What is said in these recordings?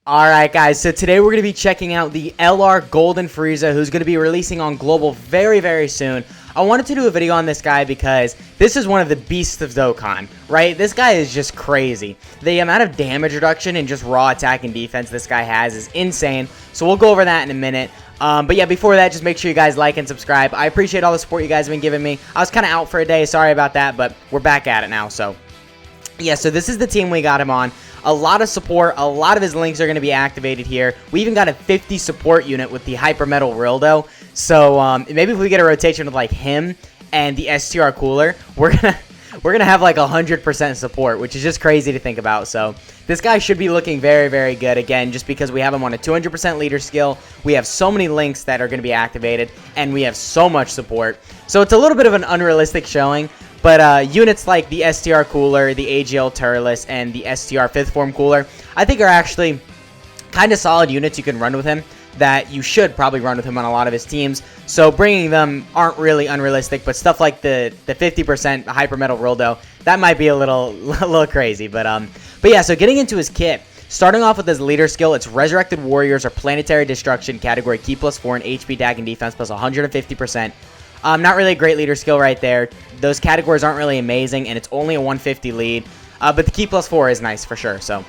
Alright guys, so today we're going to be checking out the LR Golden Frieza, who's going to be releasing on Global very soon. I wanted to do a video on this guy because this is one of the beasts of Dokkan, right? This guy is just crazy. The amount of damage reduction and just raw attack and defense this guy has is insane, so we'll go over that in a minute. But yeah, before that, just make sure you guys like and subscribe. I appreciate all the support you guys have been giving me. I was kind of out for a day, sorry about that, but we're back at it now, so yeah, so this is the team we got him on. A lot of support, a lot of his links are going to be activated here. We even got a 50 support unit with the Hyper Metal Rildo. So maybe if we get a rotation with like him and the STR Cooler, we're gonna have like 100% support, which is just crazy to think about. So this guy should be looking very good, again, just because we have him on a 200% leader skill. We have so many links that are going to be activated, and we have so much support. So it's a little bit of an unrealistic showing. But units like the STR Cooler, the AGL Turles, and the STR 5th Form Cooler, I think are actually kind of solid units you can run with him, that you should probably run with him on a lot of his teams. So bringing them aren't really unrealistic, but stuff like the 50% Hyper Metal Rildo, that might be a little crazy. But yeah, so getting into his kit, starting off with his leader skill, it's Resurrected Warriors or Planetary Destruction category, Ki +4 and HP, DAG, and Defense plus 150%. Not really a great leader skill right there. Those categories aren't really amazing, and it's only a 150 lead. But the Ki +4 is nice for sure. So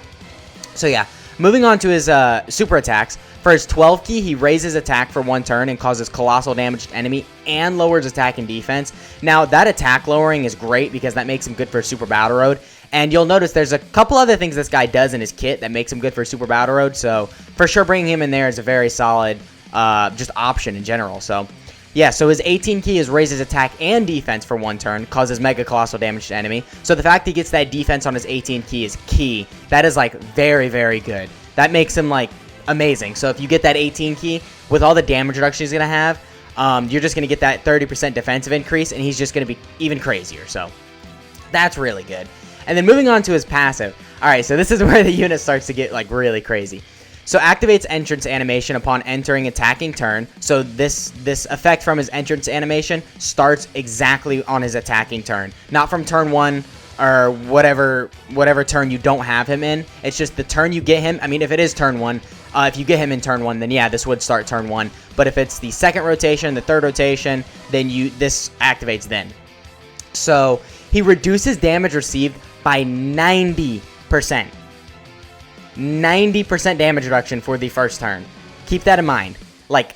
yeah. Moving on to his super attacks. For his 12 key, he raises attack for 1 turn and causes colossal damage to enemy and lowers attack and defense. Now, that attack lowering is great because that makes him good for Super Battle Road. And you'll notice there's a couple other things this guy does in his kit that makes him good for Super Battle Road. So for sure, bringing him in there is a very solid just option in general. So yeah, so his 18 key is raises attack and defense for 1 turn, causes mega colossal damage to enemy. So the fact he gets that defense on his 18 key is key. That is like very good. That makes him like amazing. So if you get that 18 key with all the damage reduction he's gonna have, you're just gonna get that 30% defensive increase, and he's just gonna be even crazier. So that's really good. And then moving on to his passive. All right, so this is where the unit starts to get like really crazy. So activates entrance animation upon entering attacking turn. So this effect from his entrance animation starts exactly on his attacking turn, not from turn 1 or whatever turn you don't have him in. It's just the turn you get him. I mean, if it is turn 1, if you get him in turn 1, then yeah, this would start turn 1. But if it's the second rotation, the third rotation, then this activates then. So he reduces damage received by 90%. 90% damage reduction for the first turn. Keep that in mind. Like,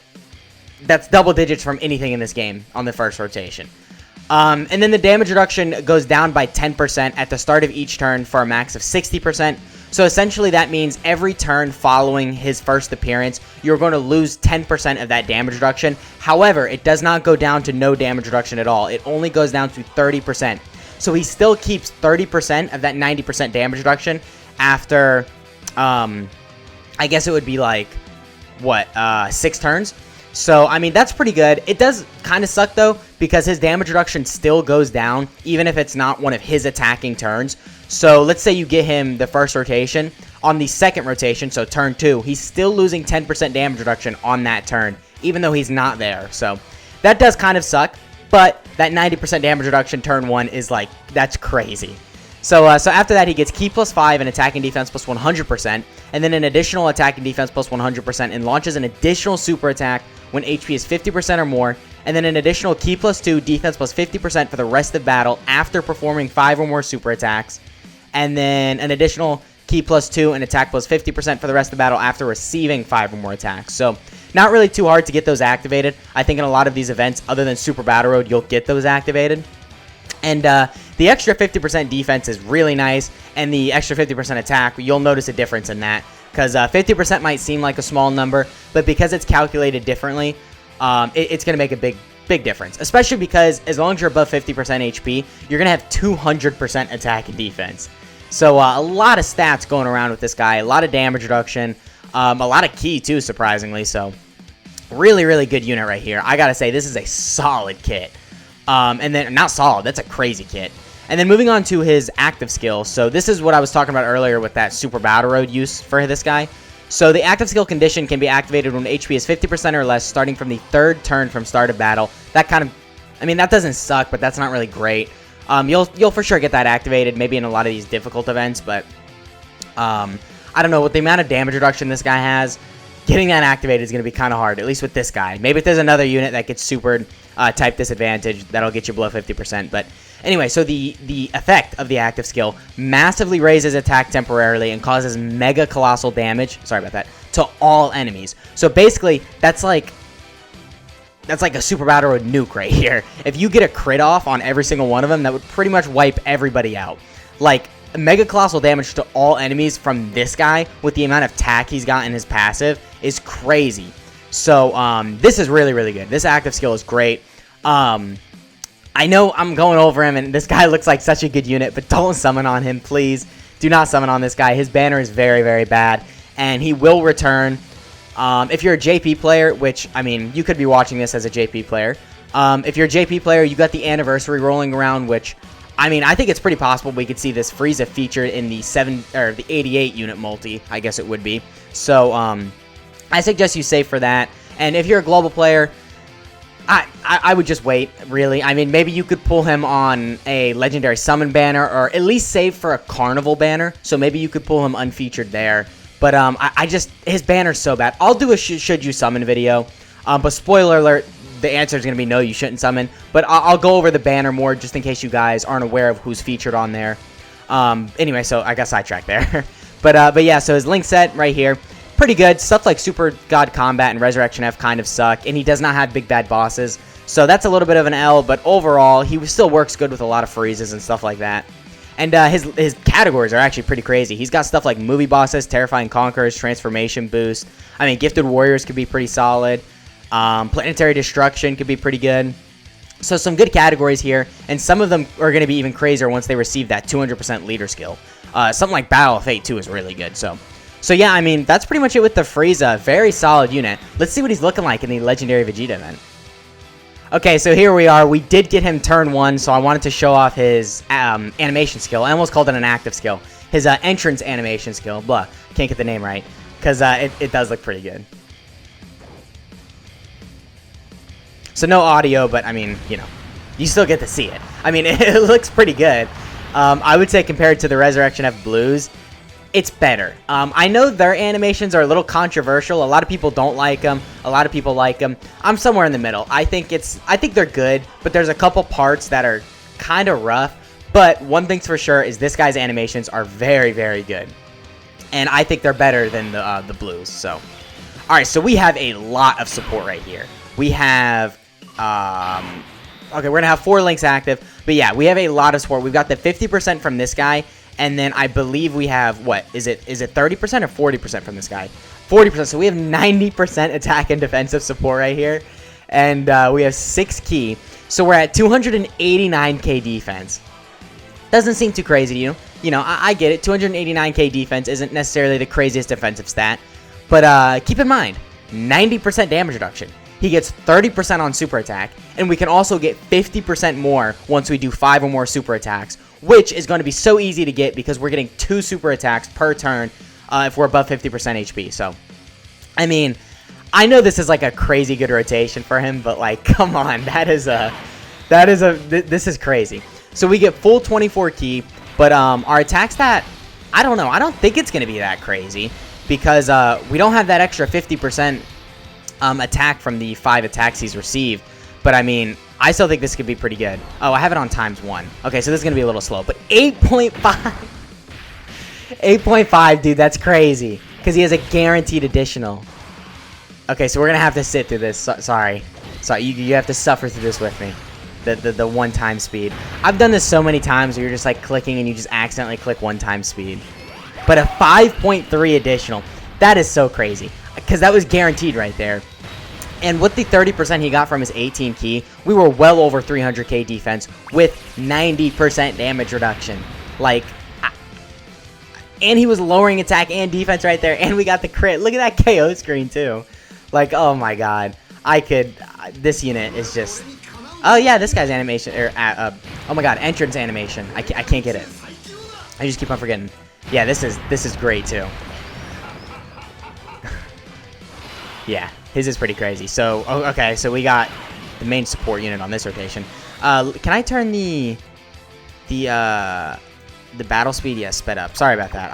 that's double digits from anything in this game on the first rotation. And then the damage reduction goes down by 10% at the start of each turn for a max of 60%. So essentially that means every turn following his first appearance, you're going to lose 10% of that damage reduction. However, it does not go down to no damage reduction at all. It only goes down to 30%. So he still keeps 30% of that 90% damage reduction after I guess it would be like, what, 6 turns? So, I mean, that's pretty good. It does kind of suck, though, because his damage reduction still goes down, even if it's not one of his attacking turns. So, let's say you get him the first rotation. On the second rotation, so turn 2, he's still losing 10% damage reduction on that turn, even though he's not there. So, that does kind of suck, but that 90% damage reduction turn 1 is like, that's crazy. So after that, he gets Ki +5 and attack and defense plus 100%, and then an additional attack and defense plus 100%, and launches an additional super attack when HP is 50% or more, and then an additional Ki +2 defense plus 50% for the rest of battle after performing 5 or more super attacks, and then an additional Ki +2 and attack plus 50% for the rest of battle after receiving 5 or more attacks. So not really too hard to get those activated. I think in a lot of these events, other than Super Battle Road, you'll get those activated. And the extra 50% defense is really nice, and the extra 50% attack, you'll notice a difference in that, because 50% might seem like a small number, but because it's calculated differently, it's going to make a big difference, especially because as long as you're above 50% HP, you're going to have 200% attack and defense. So a lot of stats going around with this guy, a lot of damage reduction, a lot of ki too, surprisingly. So really good unit right here. I got to say, this is a solid kit. And then, not solid, that's a crazy kit. And then moving on to his active skill. So this is what I was talking about earlier with that Super Battle Road use for this guy. So the active skill condition can be activated when HP is 50% or less, starting from the 3rd turn from start of battle. That kind of, I mean, that doesn't suck, but that's not really great. You'll for sure get that activated, maybe in a lot of these difficult events, but I don't know, with the amount of damage reduction this guy has, getting that activated is going to be kind of hard, at least with this guy. Maybe if there's another unit that gets super type disadvantage, that'll get you below 50%. But anyway, so the effect of the active skill massively raises attack temporarily and causes mega colossal damage, sorry about that, to all enemies. So basically, that's like a super battle with Nuke right here. If you get a crit off on every single one of them, that would pretty much wipe everybody out. Like, mega colossal damage to all enemies from this guy with the amount of attack he's got in his passive is crazy. So, this is really, really good. This active skill is great. I know I'm going over him, and this guy looks like such a good unit, but don't summon on him, please. Do not summon on this guy. His banner is very, very bad, and he will return. If you're a JP player, which, I mean, you could be watching this as a JP player. If you're a JP player, you got the anniversary rolling around, which, I mean, I think it's pretty possible we could see this Frieza featured in the 88 unit multi, I guess it would be. So, I suggest you save for that. And if you're a global player, I would just wait, really. I mean, maybe you could pull him on a legendary summon banner, or at least save for a carnival banner. So maybe you could pull him unfeatured there. But his banner's so bad. I'll do a should you summon video. But spoiler alert, the answer is going to be no, you shouldn't summon. But I'll go over the banner more just in case you guys aren't aware of who's featured on there. Anyway, so I got sidetracked there. But yeah, so his link set right here, pretty good. Stuff like Super God Combat and Resurrection F kind of suck. And he does not have big bad bosses. So that's a little bit of an L. But overall, he still works good with a lot of Friezas and stuff like that. And his categories are actually pretty crazy. He's got stuff like movie bosses, terrifying conquerors, transformation boost. I mean, gifted warriors could be pretty solid. Planetary destruction could be pretty good. So some good categories here, and some of them are going to be even crazier once they receive that 200% leader skill. Something like Battle of Fate 2 is really good. So yeah, I mean, that's pretty much it with the Frieza. Very solid unit. Let's see what he's looking like in the Legendary Vegeta event. Okay, so here we are. We did get him turn 1, so I wanted to show off his animation skill. I almost called it an active skill. His entrance animation skill. Blah. Can't get the name right, because it does look pretty good. So no audio, but I mean, you know, you still get to see it. I mean, it looks pretty good. I would say compared to the Resurrection F Blues, it's better. I know their animations are a little controversial. A lot of people don't like them. A lot of people like them. I'm somewhere in the middle. I think they're good, but there's a couple parts that are kind of rough. But one thing's for sure is this guy's animations are very, very good. And I think they're better than the Blues. So, all right, so we have a lot of support right here. We have, okay, we're going to have 4 links active. But yeah, we have a lot of support. We've got the 50% from this guy. And then I believe we have, what, is it 30% or 40% from this guy? 40%, so we have 90% attack and defensive support right here. And we have 6 key. So we're at 289k defense. Doesn't seem too crazy to you. You know, I get it. 289k defense isn't necessarily the craziest defensive stat. But keep in mind, 90% damage reduction. He gets 30% on super attack, and we can also get 50% more once we do 5 or more super attacks, which is going to be so easy to get because we're getting 2 super attacks per turn if we're above 50% HP. So, I mean, I know this is like a crazy good rotation for him, but like, come on, this is crazy. So we get full 24 key, but our attack stat, I don't know. I don't think it's going to be that crazy because we don't have that extra 50% attack from the 5 attacks he's received. But I mean, I still think this could be pretty good. Oh, I have it on ×1. Okay, so this is going to be a little slow. But 8.5. 8.5, dude, that's crazy. Because he has a guaranteed additional. Okay, so we're going to have to sit through this. Sorry, you have to suffer through this with me. The one-time speed. I've done this so many times where you're just like clicking and you just accidentally click one-time speed. But a 5.3 additional. That is so crazy. Because that was guaranteed right there. And with the 30% he got from his 18 key, we were well over 300k defense with 90% damage reduction. Like, and he was lowering attack and defense right there, and we got the crit. Look at that KO screen too. Like, oh my god, this unit is just. Oh yeah, this guy's animation, oh my god, entrance animation. I can't get it. I just keep on forgetting. Yeah, this is great too. Yeah. His is pretty crazy. So, okay, so we got the main support unit on this rotation. Can I turn the battle speed? Yeah, sped up. Sorry about that.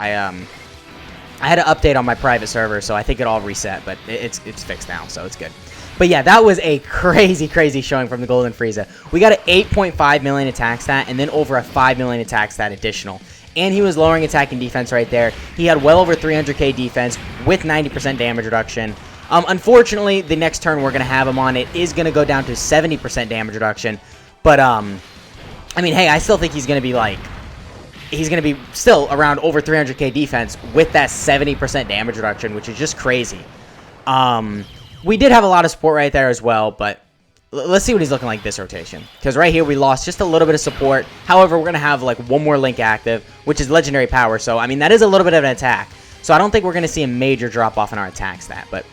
I had an update on my private server, so I think it all reset, but it's fixed now, so it's good. But yeah, that was a crazy, crazy showing from the Golden Frieza. We got an 8.5 million attack stat, and then over a 5 million attack stat additional. And he was lowering attack and defense right there. He had well over 300k defense with 90% damage reduction. Unfortunately, the next turn we're going to have him on, it is going to go down to 70% damage reduction. But, I mean, hey, I still think he's going to be, like, he's going to be still around over 300k defense with that 70% damage reduction, which is just crazy. We did have a lot of support right there as well, but let's see what he's looking like this rotation. Because right here, we lost just a little bit of support. However, we're going to have, like, one more Link active, which is Legendary Power. So, I mean, that is a little bit of an attack. So, I don't think we're going to see a major drop-off in our attack stat, but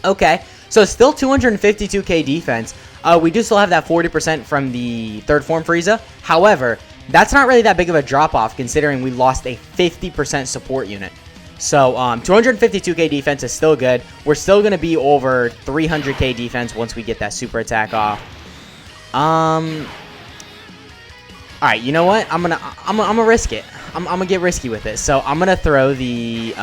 okay, so still 252k defense. We do still have that 40% from the third form Frieza. However, that's not really that big of a drop-off considering we lost a 50% support unit. So, 252k defense is still good. We're still going to be over 300k defense once we get that super attack off. Alright, you know what? I'm gonna risk it. I'm gonna get risky with it. So, I'm gonna throw the,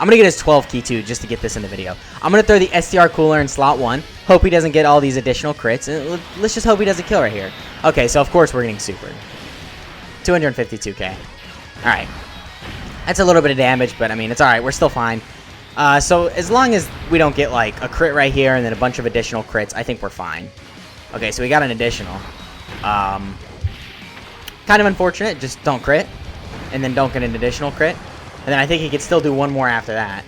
I'm going to get his 12 key, too, just to get this in the video. I'm going to throw the STR Cooler in slot 1. Hope he doesn't get all these additional crits. And let's just hope he doesn't kill right here. Okay, so of course we're getting supered. 252k. Alright. That's a little bit of damage, but I mean, it's alright. We're still fine. So as long as we don't get, like, a crit right here and then a bunch of additional crits, I think we're fine. Okay, so we got an additional. Kind of unfortunate. Just don't crit. And then don't get an additional crit. And then I think he could still do one more after that.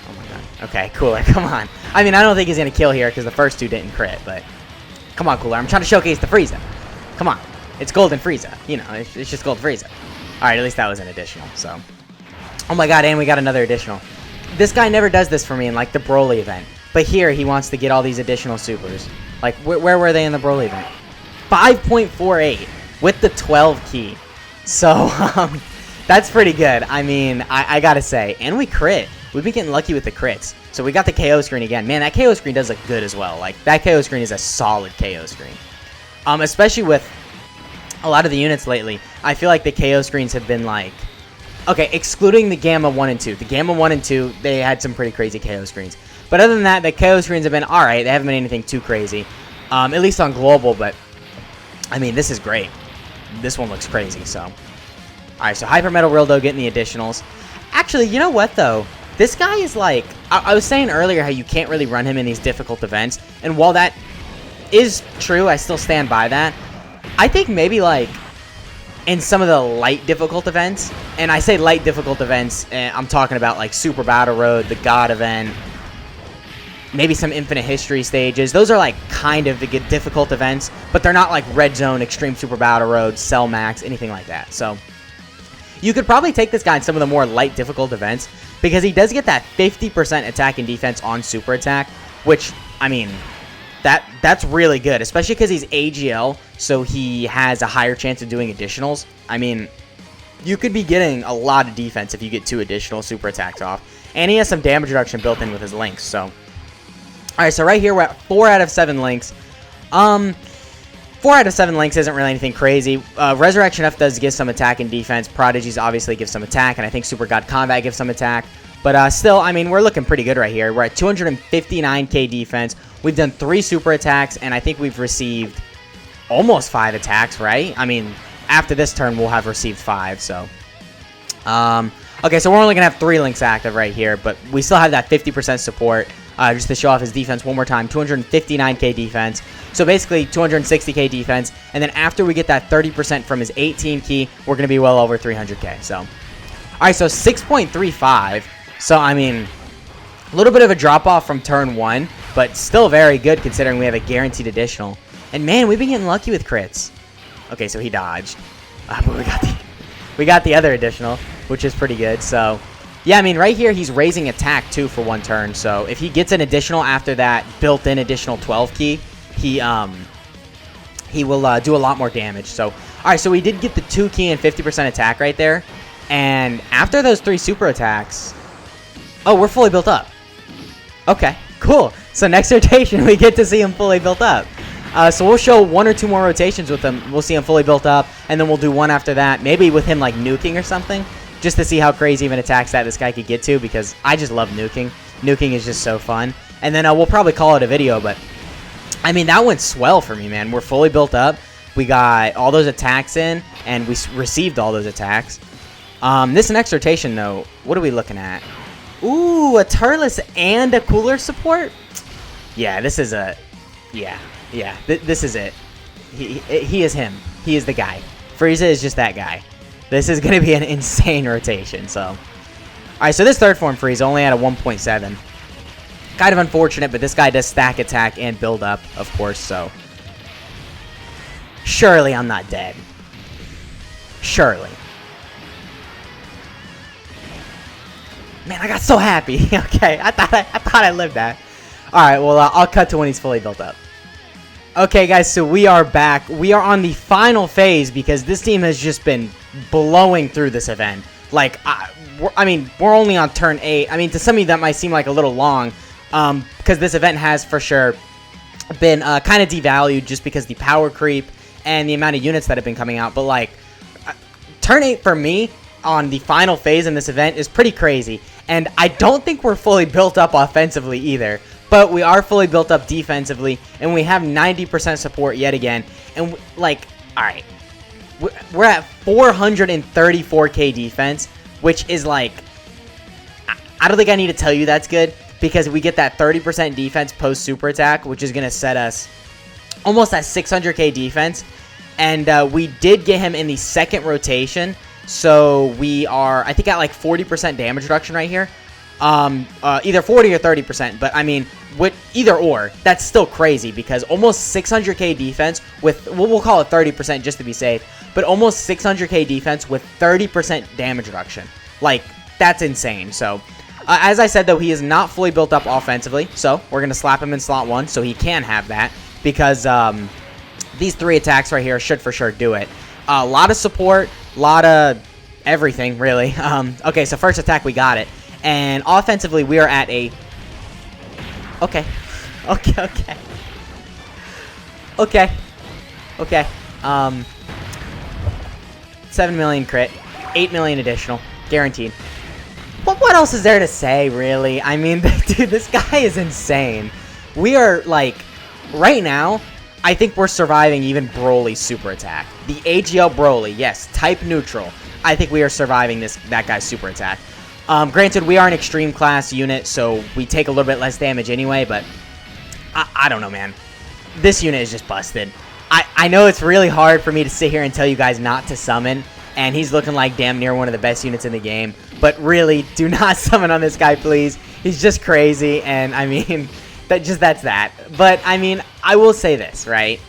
Oh my god. Okay, Cooler, come on. I mean, I don't think he's going to kill here because the first two didn't crit, but come on, Cooler. I'm trying to showcase the Frieza. Come on. It's Golden Frieza. You know, it's just Golden Frieza. Alright, at least that was an additional, so. Oh my god, and we got another additional. This guy never does this for me in, like, the Broly event. But here, he wants to get all these additional supers. Like, where were they in the Broly event? 5.48 with the 12 key. So, that's pretty good. I mean, I gotta say. And we crit. We've been getting lucky with the crits. So we got the KO screen again. Man, that KO screen does look good as well. Like, that KO screen is a solid KO screen. Especially with a lot of the units lately. I feel like the KO screens have been like... Okay, excluding the Gamma 1 and 2. The Gamma 1 and 2, they had some pretty crazy KO screens. But other than that, the KO screens have been alright. They haven't been anything too crazy. At least on global, but... I mean, this is great. This one looks crazy, so... Alright, so Hyper Metal Rildo getting the additionals. Actually, you know what, though? This guy is like... I was saying earlier how you can't really run him in these difficult events. And while that is true, I still stand by that. I think maybe, like, in some of the light difficult events... And I say light difficult events, I'm talking about, like, Super Battle Road, the God event... Maybe some Infinite History stages. Those are, like, kind of the good difficult events. But they're not, like, Red Zone, Extreme Super Battle Road, Cell Max, anything like that. So... You could probably take this guy in some of the more light, difficult events, because he does get that 50% attack and defense on super attack, which, I mean, that's really good, especially because he's AGL, so he has a higher chance of doing additionals. I mean, you could be getting a lot of defense if you get 2 additional super attacks off, and he has some damage reduction built in with his links, so. Alright, so right here, we're at 4 out of 7 links. 4 out of 7 links isn't really anything crazy. Resurrection F does give some attack and defense. Prodigies obviously give some attack, and I think Super God Combat gives some attack. But still, I mean, we're looking pretty good right here. We're at 259k defense. We've done 3 super attacks, and I think we've received almost 5 attacks, right? I mean, after this turn, we'll have received 5, so. Okay, so we're only going to have 3 links active right here, but we still have that 50% support. Just to show off his defense one more time, 259k defense. So basically 260k defense. And then after we get that 30% from his 18 key, we're going to be well over 300k. So, alright, so 6.35. So, I mean, a little bit of a drop-off from turn 1, but still very good considering we have a guaranteed additional. And man, we've been getting lucky with crits. Okay, so he dodged. But we got the other additional, which is pretty good, so... Yeah, I mean, right here, he's raising attack, too, for 1 turn. So, if he gets an additional after that built-in additional 12 key, he will do a lot more damage. So, all right, so we did get the 2 key and 50% attack right there. And after those 3 super attacks... Oh, we're fully built up. Okay, cool. So, next rotation, we get to see him fully built up. So we'll show 1 or 2 more rotations with him. We'll see him fully built up, and then we'll do one after that. Maybe with him, like, nuking or something, just to see how crazy of an attacks that this guy could get to, because I just love nuking. Nuking is just so fun. And then we'll probably call it a video, but, I mean, that went swell for me, man. We're fully built up. We got all those attacks in, and we received all those attacks. This next rotation, though, what are we looking at? Ooh, a Turles and a Cooler support? Yeah, this is a... Yeah. This is it. He is him. He is the guy. Frieza is just that guy. This is going to be an insane rotation, so... Alright, so this third form Frieza only had a 1.7. Kind of unfortunate, but this guy does stack attack and build up, of course, so... Surely I'm not dead. Surely. Man, I got so happy. Okay, I thought I lived that. Alright, well, I'll cut to when he's fully built up. Okay, guys, so we are back. We are on the final phase because this team has just been blowing through this event. Like, I mean, we're only on turn 8. I mean, to some of you that might seem like a little long, because this event has for sure been kind of devalued just because the power creep and the amount of units that have been coming out. But, like, turn 8 for me on the final phase in this event is pretty crazy. And I don't think we're fully built up offensively either. But we are fully built up defensively, and we have 90% support yet again. And, like, alright, we're at 434k defense, which is, like, I don't think I need to tell you that's good, because we get that 30% defense post-super attack, which is going to set us almost at 600k defense. And we did get him in the second rotation, so we are, I think, at, like, 40% damage reduction right here. Either 40 or 30%, but I mean, with either or, that's still crazy because almost 600k defense with, we'll call it 30% just to be safe, but almost 600k defense with 30% damage reduction. Like, that's insane. So, as I said, though, he is not fully built up offensively, so we're going to slap him in slot 1 so he can have that because these 3 attacks right here should for sure do it. A lot of support, a lot of everything, really. Okay, so first attack, we got it. And offensively, we are at a... Okay. 7 million crit. 8 million additional. Guaranteed. But what else is there to say, really? I mean, dude, this guy is insane. We are, like... Right now, I think we're surviving even Broly's super attack. The AGL Broly, yes, type neutral. I think we are surviving that guy's super attack. Granted, we are an extreme class unit, so we take a little bit less damage anyway, but I don't know, man. This unit is just busted. I know it's really hard for me to sit here and tell you guys not to summon, and he's looking like damn near one of the best units in the game, but really, do not summon on this guy, please. He's just crazy, and I mean, that's that. But, I mean, I will say this, right?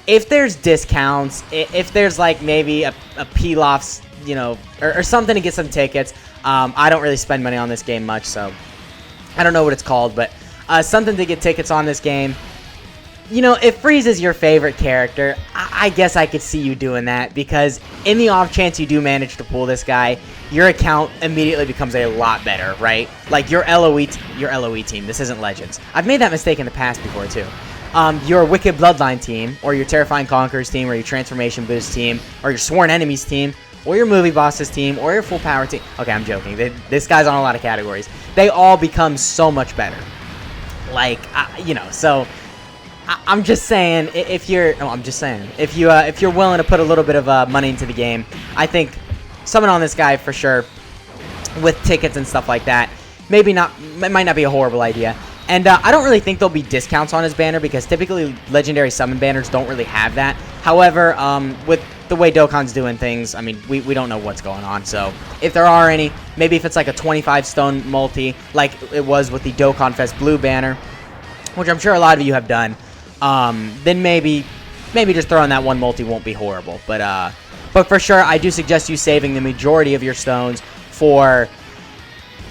If there's discounts, if there's, like, maybe a Pilaf's, you know, or something to get some tickets... I don't really spend money on this game much, so I don't know what it's called, but something to get tickets on this game. You know, if Frieza's your favorite character, I guess I could see you doing that, because in the off chance you do manage to pull this guy, your account immediately becomes a lot better, right? Like your LOE team, this isn't Legends. I've made that mistake in the past before, too. Your Wicked Bloodline team, or your Terrifying Conquerors team, or your Transformation Boost team, or your Sworn Enemies team, or your Movie Bosses team, or your Full Power team. Okay, I'm joking. This guy's on a lot of categories. They all become so much better. Like, you know, so I'm just saying, if you're willing to put a little bit of money into the game, I think someone on this guy for sure, with tickets and stuff like that, it might not be a horrible idea. And I don't really think there'll be discounts on his banner because typically legendary summon banners don't really have that. However, with the way Dokkan's doing things, I mean, we don't know what's going on. So if there are any, maybe if it's like a 25 stone multi, like it was with the Dokkan Fest Blue banner, which I'm sure a lot of you have done, then maybe just throwing that one multi won't be horrible. But for sure, I do suggest you saving the majority of your stones for,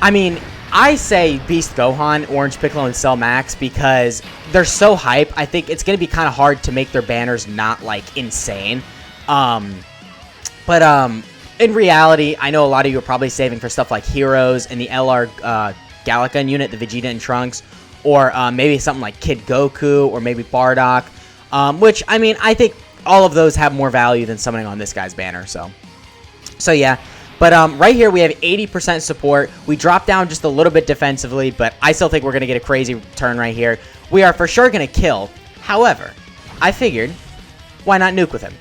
I mean, I say Beast Gohan, Orange Piccolo, and Cell Max because they're so hype. I think it's going to be kind of hard to make their banners not, like, insane. But in reality, I know a lot of you are probably saving for stuff like Heroes and the LR Gallican unit, the Vegeta and Trunks, or maybe something like Kid Goku, or maybe Bardock. Which, I mean, I think all of those have more value than summoning on this guy's banner, so yeah. But right here, we have 80% support. We drop down just a little bit defensively, but I still think we're going to get a crazy turn right here. We are for sure going to kill. However, I figured, why not nuke with him?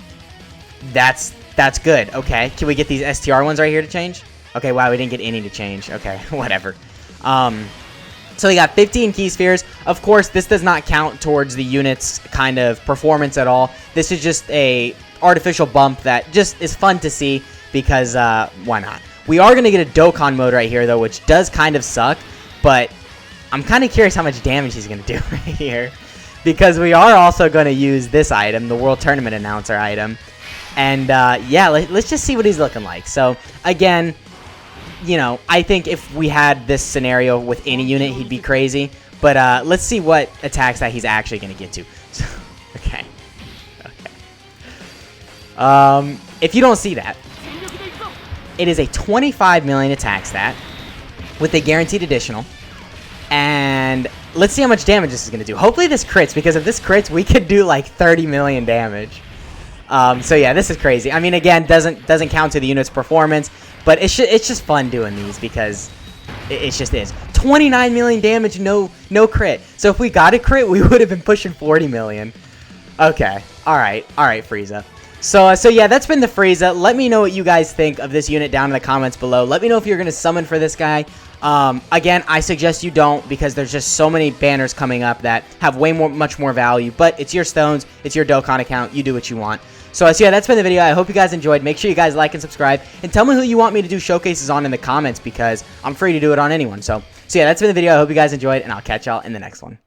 That's good. Okay, can we get these STR ones right here to change? Okay, wow, we didn't get any to change. Okay, whatever. So we got 15 key spheres. Of course, this does not count towards the unit's kind of performance at all. This is just a artificial bump that just is fun to see because why not? We are going to get a Dokkan mode right here, though, which does kind of suck, but I'm kind of curious how much damage he's going to do right here because we are also going to use this item, the World Tournament Announcer item, and yeah, let's just see what he's looking like. So, again, you know, I think if we had this scenario with any unit, he'd be crazy. But let's see what attacks that he's actually going to get to. Okay. If you don't see that, it is a 25 million attack stat with a guaranteed additional. And let's see how much damage this is going to do. Hopefully this crits, because if this crits, we could do like 30 million damage. So yeah, this is crazy. I mean, again, doesn't count to the unit's performance, but it's just fun doing these because it just is. 29 million damage, no crit. So if we got a crit, we would have been pushing 40 million. Okay, all right, Frieza. So yeah, that's been the Frieza. Let me know what you guys think of this unit down in the comments below. Let me know if you're gonna summon for this guy. Again, I suggest you don't because there's just so many banners coming up that have much more value. But it's your stones, it's your Dokkan account. You do what you want. So yeah, that's been the video. I hope you guys enjoyed. Make sure you guys like and subscribe, and tell me who you want me to do showcases on in the comments because I'm free to do it on anyone. So yeah, that's been the video. I hope you guys enjoyed, and I'll catch y'all in the next one.